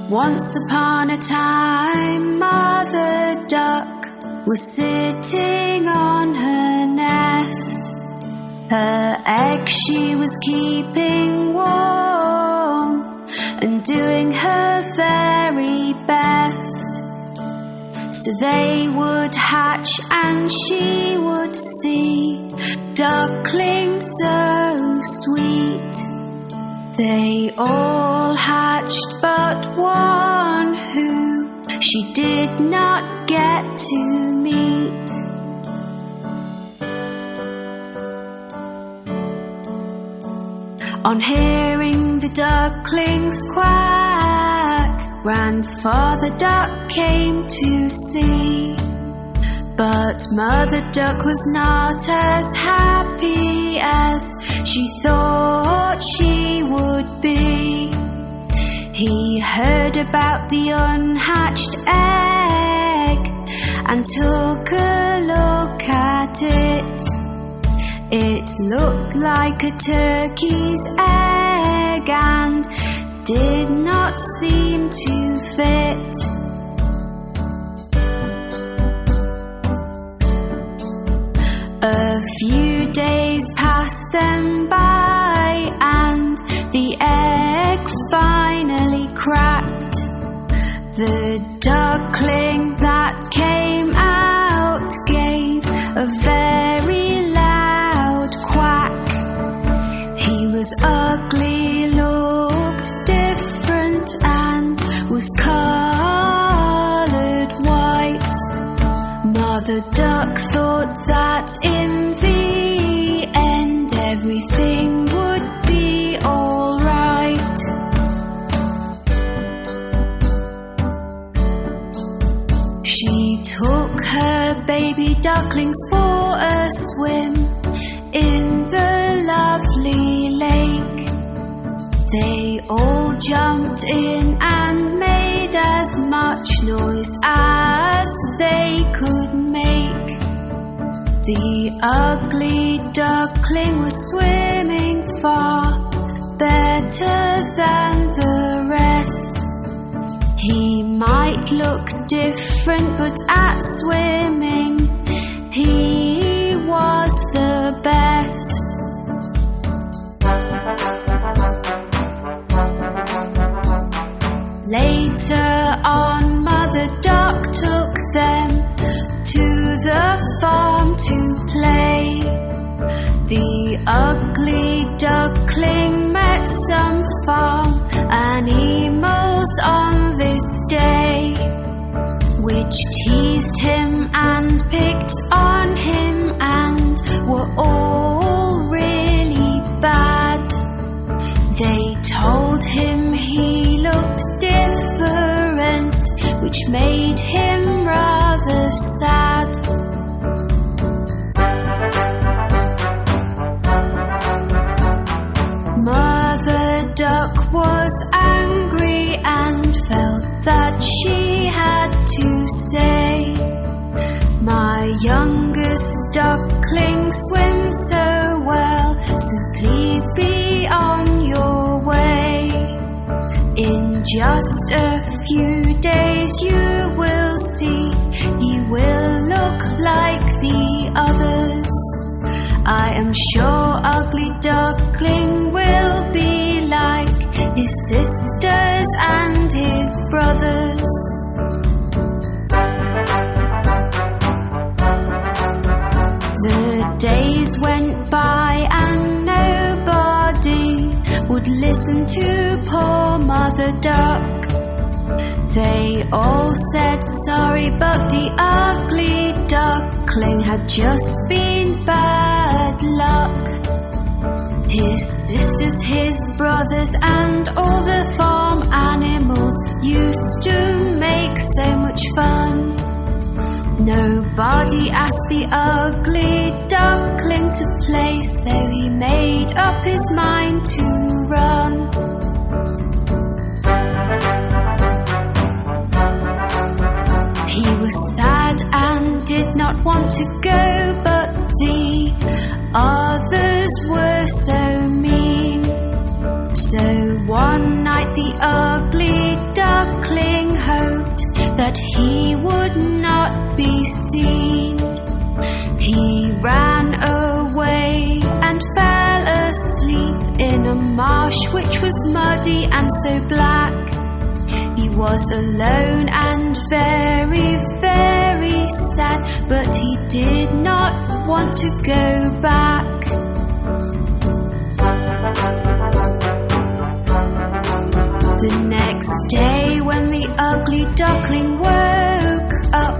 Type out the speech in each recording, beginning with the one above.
Once upon a time, Mother Duck was sitting on her nest. Her egg she was keeping warm and doing her very best. So they would hatch and she would see ducklings so sweet. They all hatched but one who she did not get to meet. On hearing the ducklings quack, Grandfather Duck came to see. But Mother Duck was not as happy as she thought she would be. He heard about the unhatched egg and took a look at it. It looked like a turkey's egg and did not seem to fit. A few days passed them by and the egg finally cracked. The duckling that came out gave a very loud quack. He was ugly, looked different and was coloured white. Mother Duck thought that in the end everything would be all right. She took her baby ducklings for a swim in the lovely lake. They all jumped in and made as much noise as they could make. The ugly duckling was swimming far better than the rest. He might look different, but at swimming he was the best. Later on, Mother Duck took them to the farm to play. The ugly duckling met some farm animals on this day, which teased him and picked on him and were all really bad. They told him he looked different, which made him rather sad. Mother Duck was angry and felt that she had to say, "My youngest duckling swims so well, so please be on your way. In just a few days you will see he will look like the others. I am sure Ugly Duckling will be like his sisters and his brothers." The days went by and nobody would listen to poor Mother Duck. They all said sorry, but the ugly duckling had just been bad luck. His sisters, his brothers, and all the farm animals used to make so much fun. Nobody asked the ugly duckling to play, so he made up his mind to run. He was sad and did not want to go, but the others were so mean. So one night the ugly duckling hoped that he would not be seen. He ran away and fell asleep in a marsh which was muddy and so black. He was alone and very, very sad, but he did not want to go back. The next day when the ugly duckling woke up,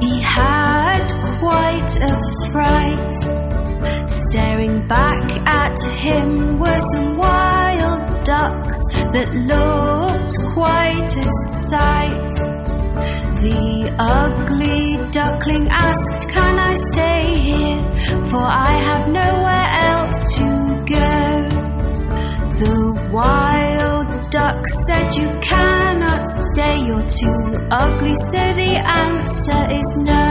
he had quite a fright. Staring back at him were some wild ducks that looked quite a sight. The ugly duckling asked, "Can I stay here? For I have nowhere else to go." The wild duck said, "You cannot stay, you're too ugly, so the answer is no."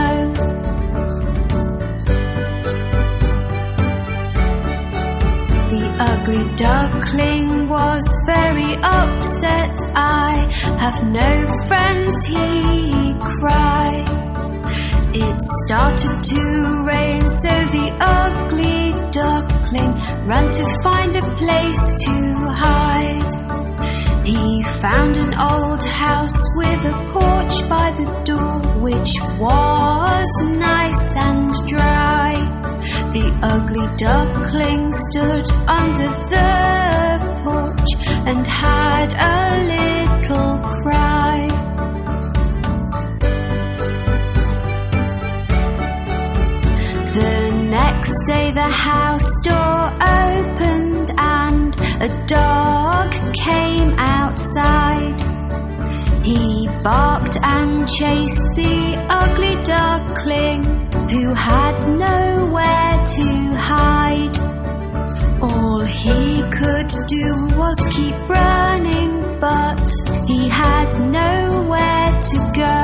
The ugly duckling was very upset. "I have no friends," he cried. It started to rain, so the ugly duckling ran to find a place to hide. He found an old house with a porch by the door, which was nice and dry. The ugly duckling stood under the porch and had a little cry. The next day the house door opened and a dog came outside. He barked and chased the ugly duckling, who had nowhere to hide. All he could do was keep running, but he had nowhere to go.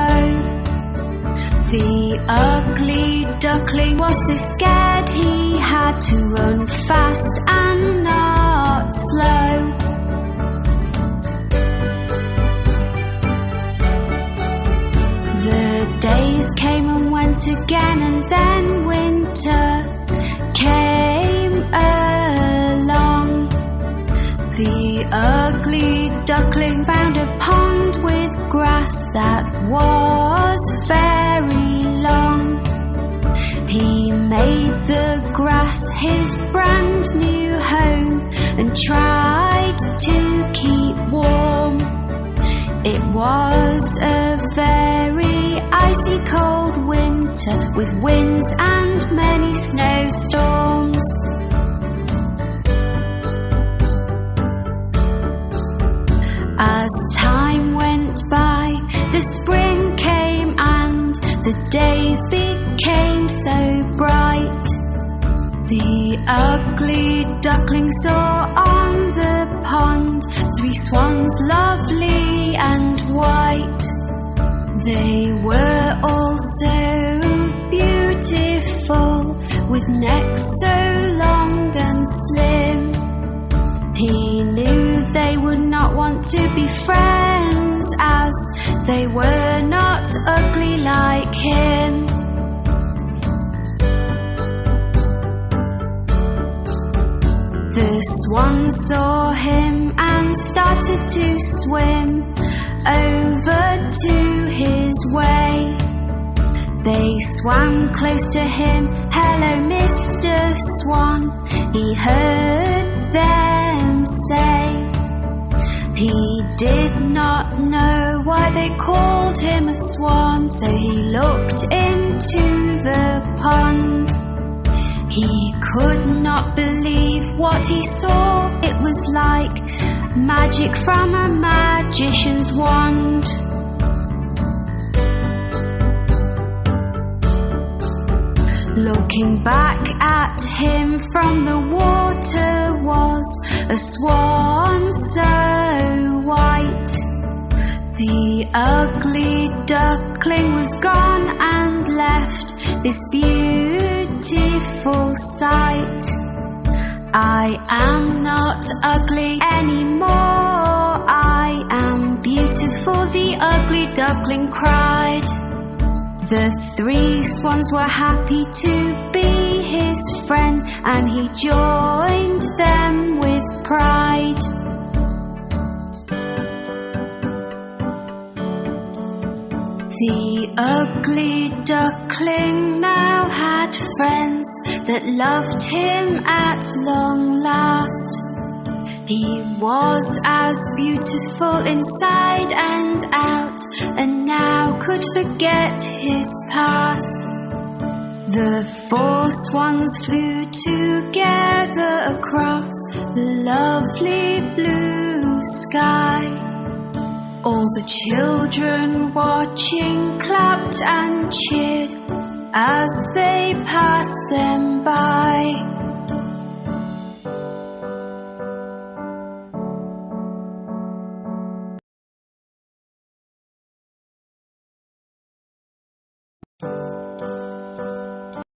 The ugly duckling was so scared he had to run fast and not slow. The days came and went again, and then winter came along. The ugly duckling found a pond with grass that was very long. He made the grass his brand new home and tried to keep warm. It was a very icy cold winter with winds and many snowstorms. As time went by, the spring came and the days became so bright. The ugly duckling saw on the pond 3 swans, lovely and white. They were all so beautiful, with necks so long and slim. He knew they would not want to be friends, as they were not ugly like him. The swan saw him and started to swim over to his way. They swam close to him. "Hello, Mr. Swan," he heard them say. He did not know why they called him a swan, so he looked into the pond. He could not believe what he saw. It was like magic from a magician's wand. Looking back at him from the water was a swan so white. The ugly duckling was gone and left this beautiful sight. I am not ugly anymore, I beautiful, the ugly duckling cried. The 3 swans were happy to be his friend, and he joined them with pride. The ugly duckling now had friends that loved him at long last. He was as beautiful inside and out, and now could forget his past. The 4 swans flew together across the lovely blue sky. All the children watching clapped and cheered as they passed them by.